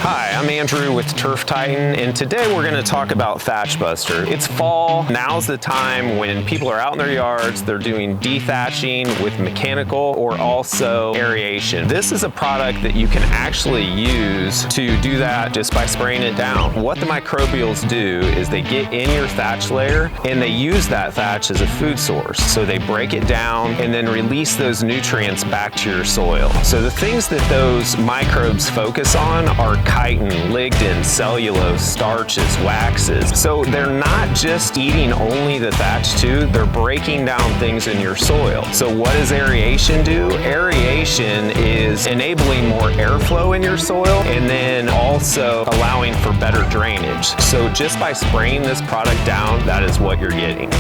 Hi, I'm Andrew with Turf Titan, and today we're going to talk about Thatch Buster. It's fall. Now's the time when people are out in their yards, they're doing dethatching with mechanical or also aeration. This is a product that you can actually use to do that just by spraying it down. What the microbials do is they get in your thatch layer and they use that thatch as a food source. So they break it down and then release those nutrients back to your soil. So the things that those microbes focus on are chitin, lignin, cellulose, starches, waxes. So they're not just eating only the thatch too, they're breaking down things in your soil. So what does aeration do? Aeration is enabling more airflow in your soil and then also allowing for better drainage. So just by spraying this product down, that is what you're getting.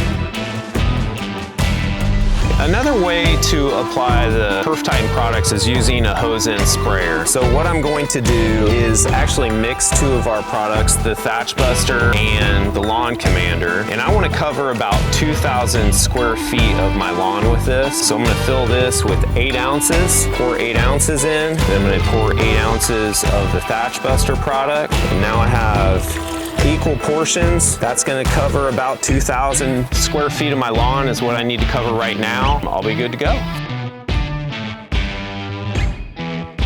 Another way to apply the Turf Titan products is using a hose-end sprayer. So what I'm going to do is actually mix two of our products, the Thatch Buster and the Lawn Commander. And I want to cover about 2,000 square feet of my lawn with this. So I'm going to fill this with 8 ounces, pour 8 ounces in. Then I'm going to pour 8 ounces of the Thatch Buster product. And now I have equal portions. That's going to cover about 2,000 square feet of my lawn is what I need to cover right now. I'll be good to go.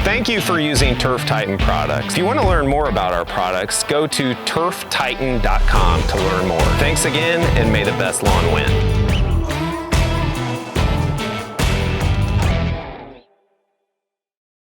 Thank you for using Turf Titan products. If you want to learn more about our products, go to turftitan.com to learn more. Thanks again, and may the best lawn win.